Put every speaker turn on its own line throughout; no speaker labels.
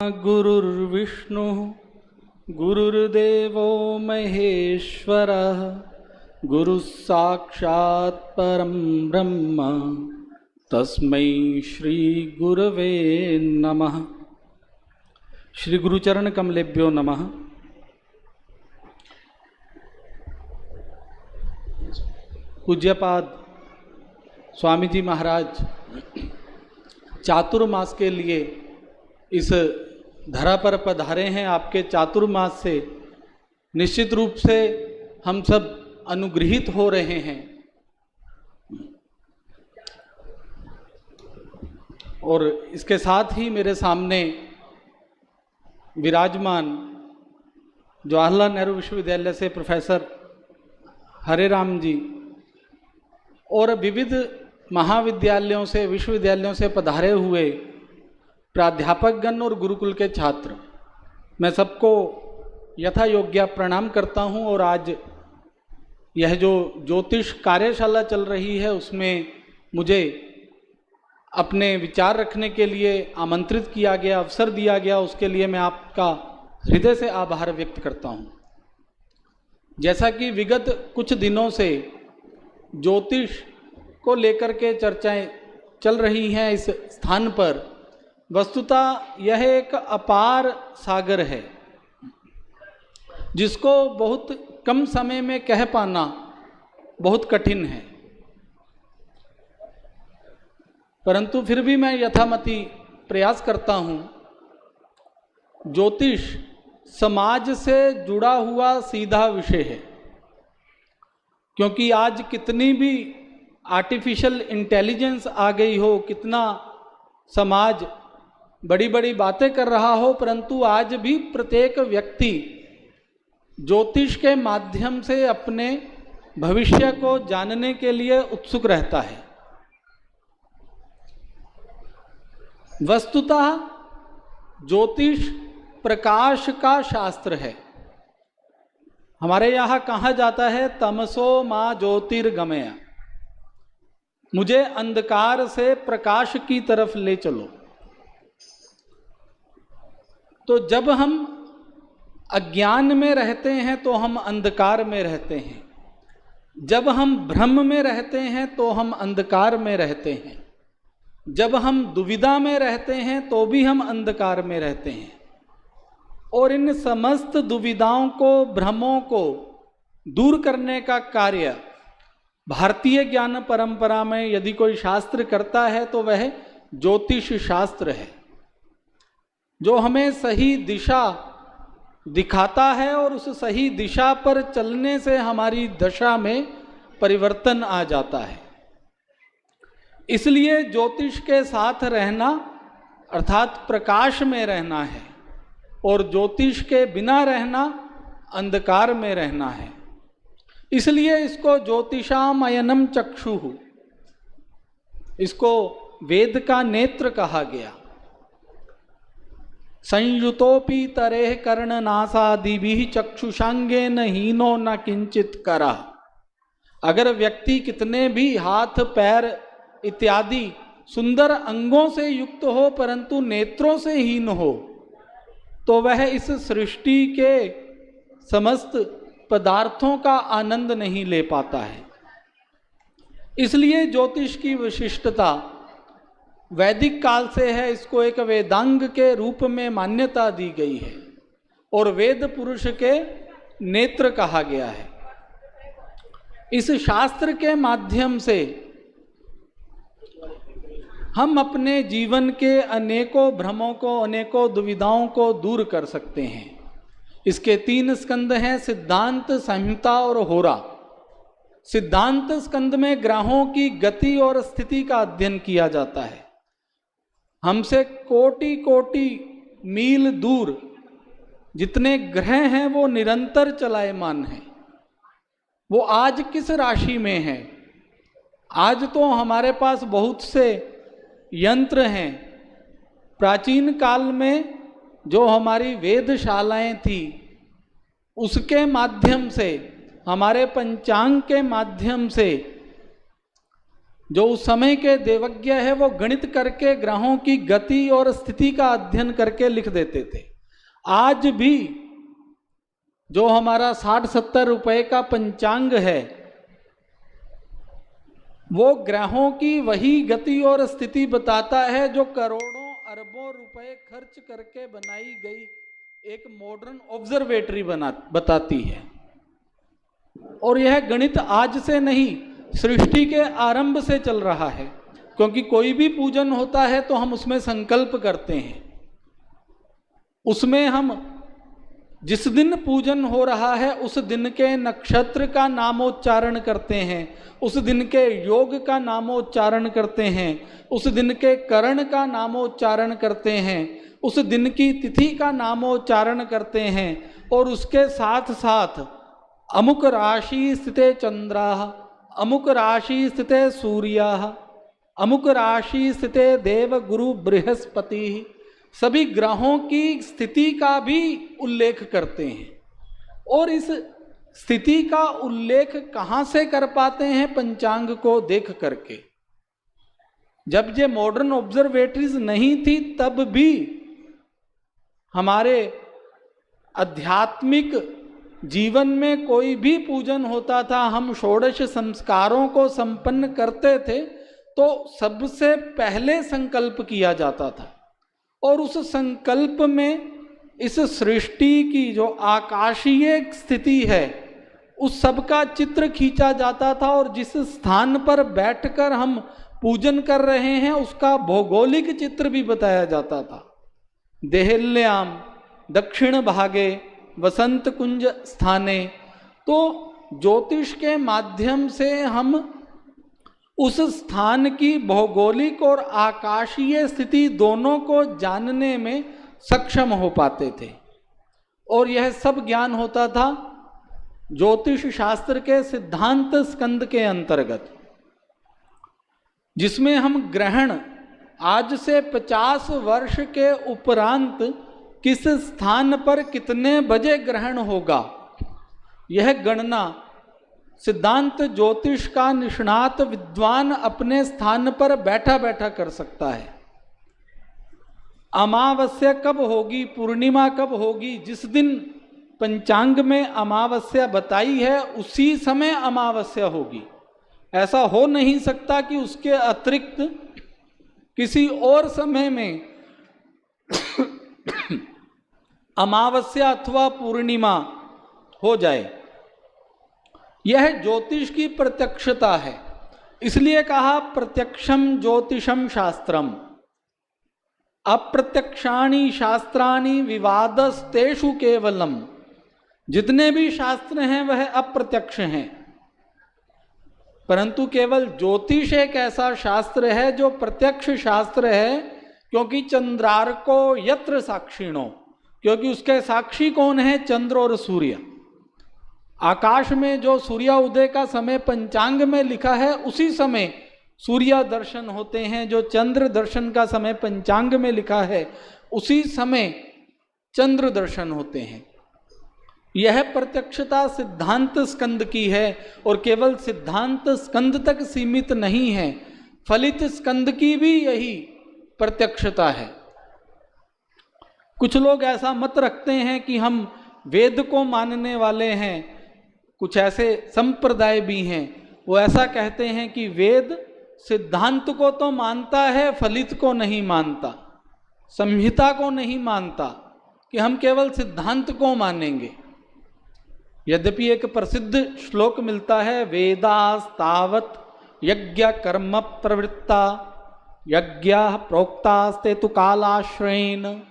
गुरुर्विष्णु गुरुर्देवो महेश्वरः गुरुः साक्षात् परं ब्रह्म तस्मै श्री गुरवे नमः। श्री गुरुचरण कमलेभ्यो नमः। पूज्यपाद स्वामी जी महाराज चातुर्मास के लिए इस धरा पर पधारे हैं। आपके चातुर्मास से निश्चित रूप से हम सब अनुग्रहित हो रहे हैं और इसके साथ ही मेरे सामने विराजमान जवाहरलाल नेहरू विश्वविद्यालय से प्रोफेसर हरे राम जी और विविध महाविद्यालयों से विश्वविद्यालयों से पधारे हुए प्राध्यापकगण और गुरुकुल के छात्र, मैं सबको यथा योग्य प्रणाम करता हूं। और आज यह जो ज्योतिष कार्यशाला चल रही है उसमें मुझे अपने विचार रखने के लिए आमंत्रित किया गया, अवसर दिया गया, उसके लिए मैं आपका हृदय से आभार व्यक्त करता हूं। जैसा कि विगत कुछ दिनों से ज्योतिष को लेकर के चर्चाएं चल रही हैं इस स्थान पर, वस्तुतः यह एक अपार सागर है जिसको बहुत कम समय में कह पाना बहुत कठिन है, परंतु फिर भी मैं यथामति प्रयास करता हूँ। ज्योतिष समाज से जुड़ा हुआ सीधा विषय है, क्योंकि आज कितनी भी आर्टिफिशियल इंटेलिजेंस आ गई हो, कितना समाज बड़ी बड़ी बातें कर रहा हो, परंतु आज भी प्रत्येक व्यक्ति ज्योतिष के माध्यम से अपने भविष्य को जानने के लिए उत्सुक रहता है। वस्तुतः ज्योतिष प्रकाश का शास्त्र है। हमारे यहाँ कहा जाता है तमसो मां ज्योतिर्गमय, मुझे अंधकार से प्रकाश की तरफ ले चलो। तो जब हम अज्ञान में रहते हैं तो हम अंधकार में रहते हैं, जब हम भ्रम में रहते हैं तो हम अंधकार में रहते हैं, जब हम दुविधा में रहते हैं तो भी हम अंधकार में रहते हैं। और इन समस्त दुविधाओं को, भ्रमों को दूर करने का कार्य भारतीय ज्ञान परंपरा में यदि कोई शास्त्र करता है तो वह ज्योतिष शास्त्र है, जो हमें सही दिशा दिखाता है और उस सही दिशा पर चलने से हमारी दशा में परिवर्तन आ जाता है। इसलिए ज्योतिष के साथ रहना अर्थात प्रकाश में रहना है और ज्योतिष के बिना रहना अंधकार में रहना है। इसलिए इसको ज्योतिषाम अयनम चक्षुः, इसको वेद का नेत्र कहा गया। संयुतोपि तरेह कर्ण नासादिभिः चक्षुषांगेन हीनो न किंचित करा। अगर व्यक्ति कितने भी हाथ पैर इत्यादि सुंदर अंगों से युक्त हो परंतु नेत्रों से हीन हो तो वह इस सृष्टि के समस्त पदार्थों का आनंद नहीं ले पाता है। इसलिए ज्योतिष की विशिष्टता वैदिक काल से है, इसको एक वेदांग के रूप में मान्यता दी गई है और वेद पुरुष के नेत्र कहा गया है। इस शास्त्र के माध्यम से हम अपने जीवन के अनेकों भ्रमों को, अनेकों दुविधाओं को दूर कर सकते हैं। इसके 3 स्कंद हैं, सिद्धांत, संहिता और होरा। सिद्धांत स्कंद में ग्रहों की गति और स्थिति का अध्ययन किया जाता है। हमसे कोटि कोटि मील दूर जितने ग्रह हैं वो निरंतर चलायमान हैं। वो आज किस राशि में हैं? आज तो हमारे पास बहुत से यंत्र हैं। प्राचीन काल में जो हमारी वेदशालाएं थी उसके माध्यम से, हमारे पंचांग के माध्यम से जो उस समय के देवज्ञ है वो गणित करके ग्रहों की गति और स्थिति का अध्ययन करके लिख देते थे। आज भी जो हमारा 60-70 रुपए का पंचांग है वो ग्रहों की वही गति और स्थिति बताता है जो करोड़ों अरबों रुपए खर्च करके बनाई गई एक मॉडर्न ऑब्जर्वेटरी बताती है। और यह गणित आज से नहीं, सृष्टि के आरंभ से चल रहा है। क्योंकि कोई भी पूजन होता है तो हम उसमें संकल्प करते हैं, उसमें हम जिस दिन पूजन हो रहा है उस दिन के नक्षत्र का नामोच्चारण करते हैं, उस दिन के योग का नामोच्चारण करते हैं, उस दिन के करण का नामोच्चारण करते हैं, उस दिन की तिथि का नामोच्चारण करते हैं। और उसके साथ साथ अमुक राशि स्थिते चंद्राः, अमुक राशि स्थिते सूर्याः, अमुक राशि स्थिते देव गुरु बृहस्पति, सभी ग्रहों की स्थिति का भी उल्लेख करते हैं। और इस स्थिति का उल्लेख कहाँ से कर पाते हैं? पंचांग को देख करके। जब ये मॉडर्न ऑब्जर्वेटरीज नहीं थी तब भी हमारे आध्यात्मिक जीवन में कोई भी पूजन होता था, हम षोडश संस्कारों को संपन्न करते थे तो सबसे पहले संकल्प किया जाता था। और उस संकल्प में इस सृष्टि की जो आकाशीय स्थिति है उस सब का चित्र खींचा जाता था। और जिस स्थान पर बैठकर हम पूजन कर रहे हैं उसका भौगोलिक चित्र भी बताया जाता था। देहल्याम दक्षिण भागे वसंत कुंज स्थाने। तो ज्योतिष के माध्यम से हम उस स्थान की भौगोलिक और आकाशीय स्थिति दोनों को जानने में सक्षम हो पाते थे। और यह सब ज्ञान होता था ज्योतिष शास्त्र के सिद्धांत स्कंद के अंतर्गत, जिसमें हम ग्रहण आज से 50 वर्ष के उपरांत किस स्थान पर कितने बजे ग्रहण होगा, यह गणना सिद्धांत ज्योतिष का निष्णात विद्वान अपने स्थान पर बैठा बैठा कर सकता है। अमावस्या कब होगी, पूर्णिमा कब होगी, जिस दिन पंचांग में अमावस्या बताई है उसी समय अमावस्या होगी। ऐसा हो नहीं सकता कि उसके अतिरिक्त किसी और समय में अमावस्या अथवा पूर्णिमा हो जाए। यह ज्योतिष की प्रत्यक्षता है। इसलिए कहा प्रत्यक्षम ज्योतिषम शास्त्रम, अप्रत्यक्षाणि शास्त्राणि विवादस्तेषु केवलम। जितने भी शास्त्र हैं वह अप्रत्यक्ष हैं, परंतु केवल ज्योतिष एक ऐसा शास्त्र है जो प्रत्यक्ष शास्त्र है। क्योंकि चंद्रार्को यत्र साक्षिणो, क्योंकि उसके साक्षी कौन है? चंद्र और सूर्य। आकाश में जो सूर्य उदय का समय पंचांग में लिखा है उसी समय सूर्य दर्शन होते हैं। जो चंद्र दर्शन का समय पंचांग में लिखा है उसी समय चंद्र दर्शन होते हैं। यह प्रत्यक्षता सिद्धांत स्कंद की है और केवल सिद्धांत स्कंद तक सीमित नहीं है, फलित स्कंद की भी यही प्रत्यक्षता है। कुछ लोग ऐसा मत रखते हैं कि हम वेद को मानने वाले हैं, कुछ ऐसे संप्रदाय भी हैं, वो ऐसा कहते हैं कि वेद सिद्धांत को तो मानता है, फलित को नहीं मानता, संहिता को नहीं मानता, कि हम केवल सिद्धांत को मानेंगे। यद्यपि एक प्रसिद्ध श्लोक मिलता है, वेदास्तावत् यज्ञ कर्म प्रवृत्ता यज्ञाः प्रोक्तास्ते तु कालाश्रयेन।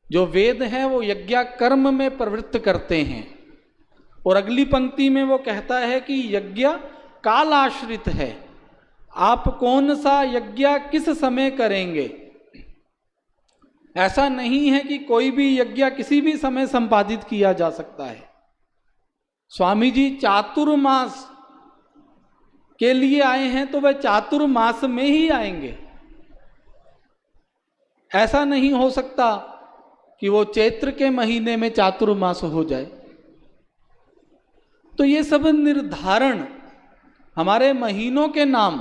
जो वेद हैं वो यज्ञ कर्म में प्रवृत्त करते हैं। और अगली पंक्ति में वो कहता है कि यज्ञ कालाश्रित है, आप कौन सा यज्ञ किस समय करेंगे। ऐसा नहीं है कि कोई भी यज्ञ किसी भी समय संपादित किया जा सकता है। स्वामी जी चातुर्मास के लिए आए हैं तो वह चातुर्मास में ही आएंगे। ऐसा नहीं हो सकता कि वो चैत्र के महीने में चातुर्मास हो जाए। तो ये सब निर्धारण हमारे महीनों के नाम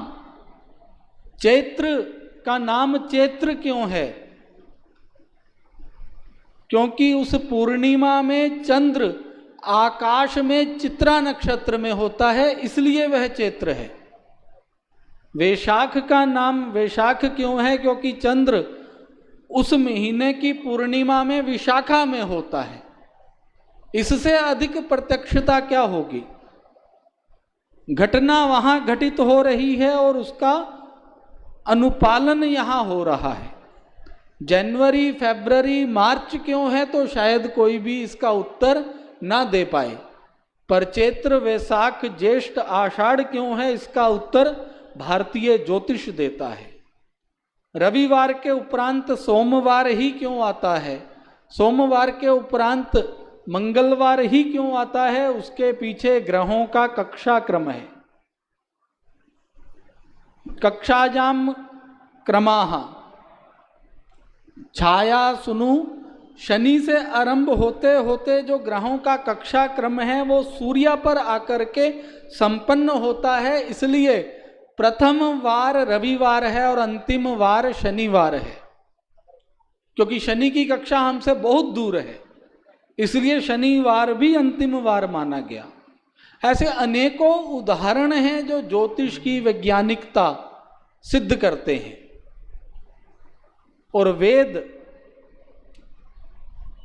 चैत्र का नाम चैत्र क्यों है? क्योंकि उस पूर्णिमा में चंद्र आकाश में चित्रा नक्षत्र में होता है, इसलिए वह चैत्र है। वैशाख का नाम वैशाख क्यों है? क्योंकि चंद्र उस महीने की पूर्णिमा में विशाखा में होता है। इससे अधिक प्रत्यक्षता क्या होगी? घटना वहां घटित हो रही है और उसका अनुपालन यहां हो रहा है। जनवरी, फरवरी, मार्च क्यों है तो शायद कोई भी इसका उत्तर ना दे पाए। पर चैत्र, वैशाख, ज्येष्ठ, आषाढ़ क्यों है, इसका उत्तर भारतीय ज्योतिष देता है। रविवार के उपरांत सोमवार ही क्यों आता है, सोमवार के उपरांत मंगलवार ही क्यों आता है, उसके पीछे ग्रहों का कक्षा क्रम है। कक्षाजाम क्रमाः छाया सुनु, शनि से आरंभ होते होते जो ग्रहों का कक्षा क्रम है वो सूर्य पर आकर के संपन्न होता है। इसलिए प्रथम वार रविवार है और अंतिम वार शनिवार है। क्योंकि शनि की कक्षा हमसे बहुत दूर है, इसलिए शनिवार भी अंतिम वार माना गया। ऐसे अनेकों उदाहरण हैं जो ज्योतिष की वैज्ञानिकता सिद्ध करते हैं। और वेद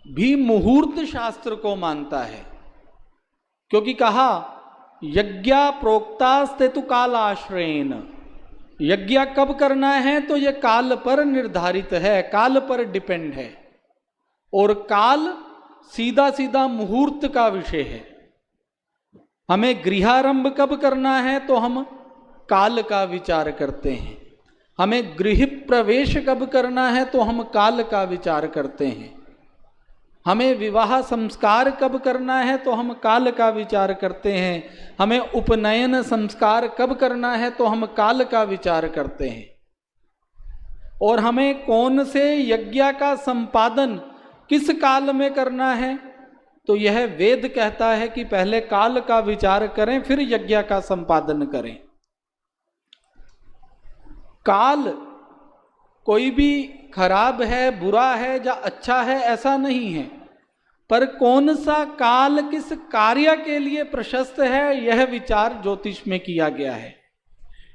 भी मुहूर्त शास्त्र को मानता है, क्योंकि कहा यज्ञ प्रोक्तास्तेतु काल आश्रयेन, यज्ञ कब करना है तो यह काल पर निर्धारित है, काल पर डिपेंड है। और काल सीधा सीधा मुहूर्त का विषय है। हमें गृहारंभ कब करना है तो हम काल का विचार करते हैं। हमें गृह प्रवेश कब करना है तो हम काल का विचार करते हैं। हमें विवाह संस्कार कब करना है तो हम काल का विचार करते हैं। हमें उपनयन संस्कार कब करना है तो हम काल का विचार करते हैं। और हमें कौन से यज्ञ का संपादन किस काल में करना है तो यह वेद कहता है कि पहले काल का विचार करें फिर यज्ञ का संपादन करें। काल कोई भी खराब है, बुरा है या अच्छा है ऐसा नहीं है, पर कौन सा काल किस कार्य के लिए प्रशस्त है यह विचार ज्योतिष में किया गया है।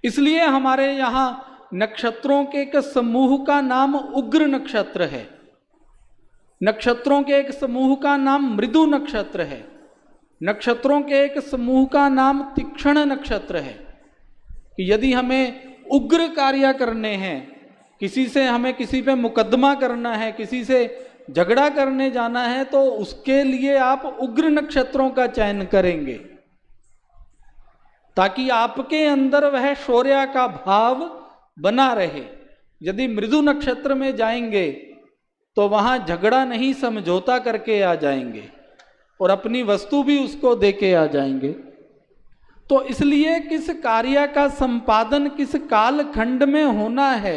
इसलिए हमारे यहाँ नक्षत्रों के एक समूह का नाम उग्र नक्षत्र है, नक्षत्रों के एक समूह का नाम मृदु नक्षत्र है, नक्षत्रों के एक समूह का नाम तीक्ष्ण नक्षत्र है। कि यदि हमें उग्र कार्य करने हैं, किसी पे मुकदमा करना है, किसी से झगड़ा करने जाना है, तो उसके लिए आप उग्र नक्षत्रों का चयन करेंगे ताकि आपके अंदर वह शौर्य का भाव बना रहे। यदि मृदु नक्षत्र में जाएंगे तो वहां झगड़ा नहीं, समझौता करके आ जाएंगे और अपनी वस्तु भी उसको देके आ जाएंगे। तो इसलिए किस कार्य का संपादन किस काल खंड में होना है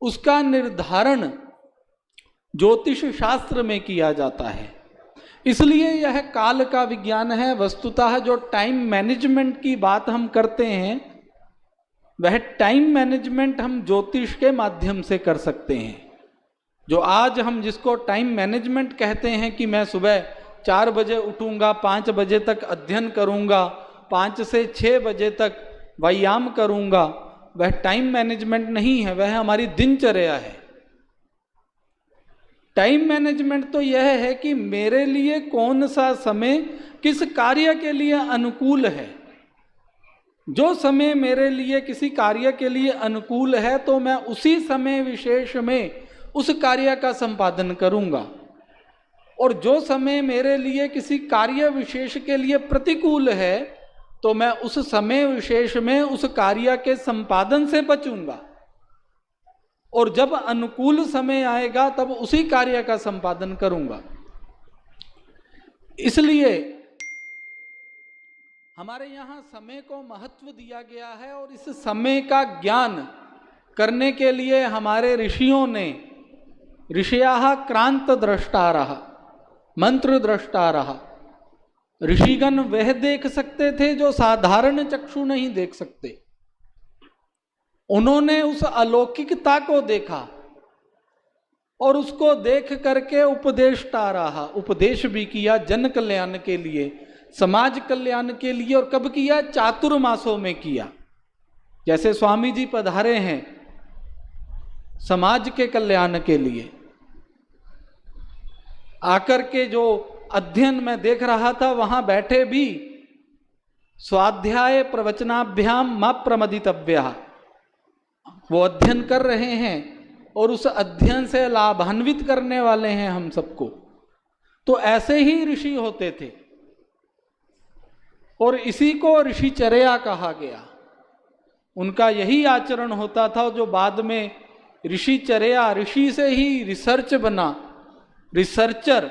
उसका निर्धारण ज्योतिष शास्त्र में किया जाता है। इसलिए यह काल का विज्ञान है। वस्तुतः जो टाइम मैनेजमेंट की बात हम करते हैं वह टाइम मैनेजमेंट हम ज्योतिष के माध्यम से कर सकते हैं। जो आज हम जिसको टाइम मैनेजमेंट कहते हैं कि मैं सुबह 4 बजे उठूंगा, 5 बजे तक अध्ययन करूंगा, 5 से 6 बजे तक व्यायाम करूंगा, वह टाइम मैनेजमेंट नहीं है, वह हमारी दिनचर्या है। टाइम मैनेजमेंट तो यह है कि मेरे लिए कौन सा समय किस कार्य के लिए अनुकूल है। जो समय मेरे लिए किसी कार्य के लिए अनुकूल है तो मैं उसी समय विशेष में उस कार्य का संपादन करूंगा, और जो समय मेरे लिए किसी कार्य विशेष के लिए प्रतिकूल है तो मैं उस समय विशेष में उस कार्य के संपादन से बचूंगा, और जब अनुकूल समय आएगा तब उसी कार्य का संपादन करूंगा। इसलिए हमारे यहाँ समय को महत्व दिया गया है, और इस समय का ज्ञान करने के लिए हमारे ऋषियों ने ऋषयः क्रांत द्रष्टारः मंत्र द्रष्टारः, ऋषिगण वह देख सकते थे जो साधारण चक्षु नहीं देख सकते। उन्होंने उस अलौकिकता को देखा और उसको देख करके उपदेष्टा रहा, उपदेश भी किया जन कल्याण के लिए, समाज कल्याण के लिए। और कब किया? चातुर्मासों में किया। जैसे स्वामी जी पधारे हैं समाज के कल्याण के लिए, आकर के जो अध्ययन में देख रहा था वहां बैठे भी स्वाध्याय प्रवचनाभ्याम मा प्रमदितव्या, वो अध्ययन कर रहे हैं और उस अध्ययन से लाभान्वित करने वाले हैं हम सबको। तो ऐसे ही ऋषि होते थे और इसी को ऋषिचर्या कहा गया। उनका यही आचरण होता था जो बाद में ऋषिचर्या, ऋषि से ही रिसर्च बना, रिसर्चर।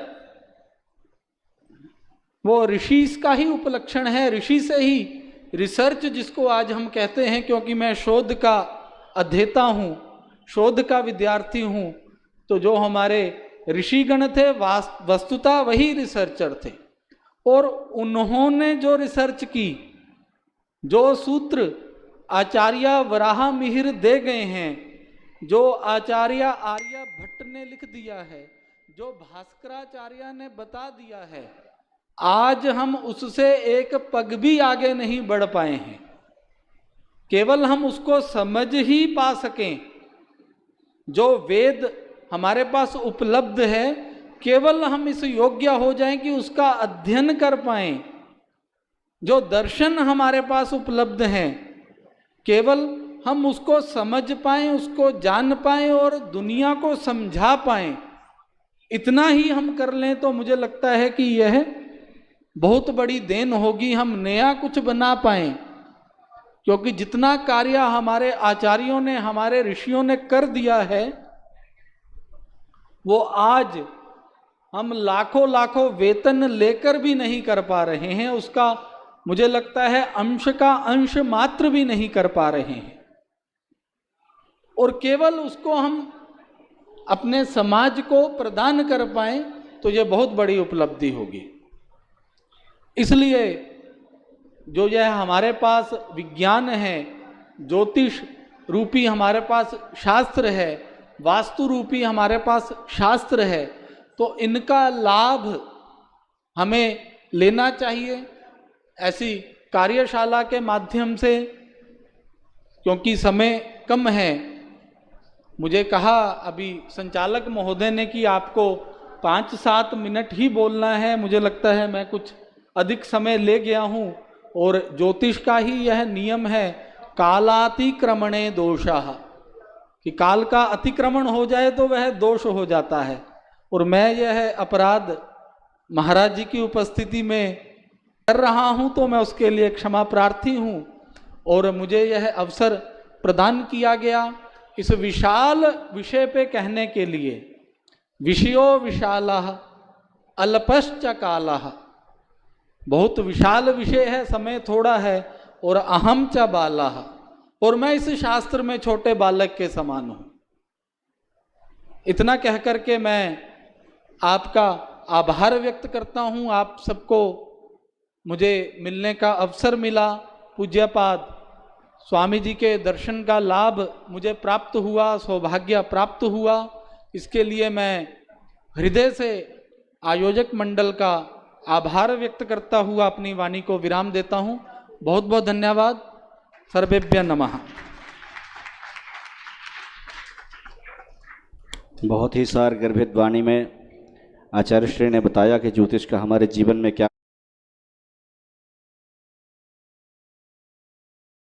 वो ऋषि का ही उपलक्षण है, ऋषि से ही रिसर्च जिसको आज हम कहते हैं। क्योंकि मैं शोध का अध्येता हूँ, शोध का विद्यार्थी हूँ, तो जो हमारे ऋषिगण थे वस्तुतः वही रिसर्चर थे। और उन्होंने जो रिसर्च की, जो सूत्र आचार्य वराह मिहिर दे गए हैं, जो आचार्य आर्यभट्ट ने लिख दिया है, जो भास्कराचार्य ने बता दिया है, आज हम उससे एक पग भी आगे नहीं बढ़ पाए हैं। केवल हम उसको समझ ही पा सकें। जो वेद हमारे पास उपलब्ध है, केवल हम इस योग्य हो जाएं कि उसका अध्ययन कर पाएं। जो दर्शन हमारे पास उपलब्ध हैं, केवल हम उसको समझ पाएं, उसको जान पाएं और दुनिया को समझा पाएं। इतना ही हम कर लें तो मुझे लगता है कि यह बहुत बड़ी देन होगी। हम नया कुछ बना पाएं, क्योंकि जितना कार्य हमारे आचार्यों ने, हमारे ऋषियों ने कर दिया है, वो आज हम लाखों लाखों वेतन लेकर भी नहीं कर पा रहे हैं। उसका मुझे लगता है अंश का अंश मात्र भी नहीं कर पा रहे हैं। और केवल उसको हम अपने समाज को प्रदान कर पाएं तो ये बहुत बड़ी उपलब्धि होगी। इसलिए जो यह हमारे पास विज्ञान है, ज्योतिष रूपी हमारे पास शास्त्र है, वास्तु रूपी हमारे पास शास्त्र है, तो इनका लाभ हमें लेना चाहिए ऐसी कार्यशाला के माध्यम से। क्योंकि समय कम है, मुझे कहा अभी संचालक महोदय ने कि आपको 5-7 मिनट ही बोलना है। मुझे लगता है मैं कुछ अधिक समय ले गया हूँ। और ज्योतिष का ही यह नियम है, कालातिक्रमणे दोषः, कि काल का अतिक्रमण हो जाए तो वह दोष हो जाता है। और मैं यह अपराध महाराज जी की उपस्थिति में कर रहा हूँ, तो मैं उसके लिए क्षमा प्रार्थी हूँ। और मुझे यह अवसर प्रदान किया गया इस विशाल विषय पे कहने के लिए। विषयो विशालः अल्पश्च कालः, बहुत विशाल विषय है, समय थोड़ा है। और अहम च बालः, और मैं इस शास्त्र में छोटे बालक के समान हूँ। इतना कह करके मैं आपका आभार व्यक्त करता हूँ। आप सबको मुझे मिलने का अवसर मिला, पूज्यपाद स्वामी जी के दर्शन का लाभ मुझे प्राप्त हुआ, सौभाग्य प्राप्त हुआ। इसके लिए मैं हृदय से आयोजक मंडल का आभार व्यक्त करता हुआ अपनी वाणी को विराम देता हूँ। बहुत बहुत धन्यवाद। सर्वेभ्य नमः।
बहुत ही सार गर्भित वाणी में आचार्य श्री ने बताया कि ज्योतिष का हमारे जीवन में क्या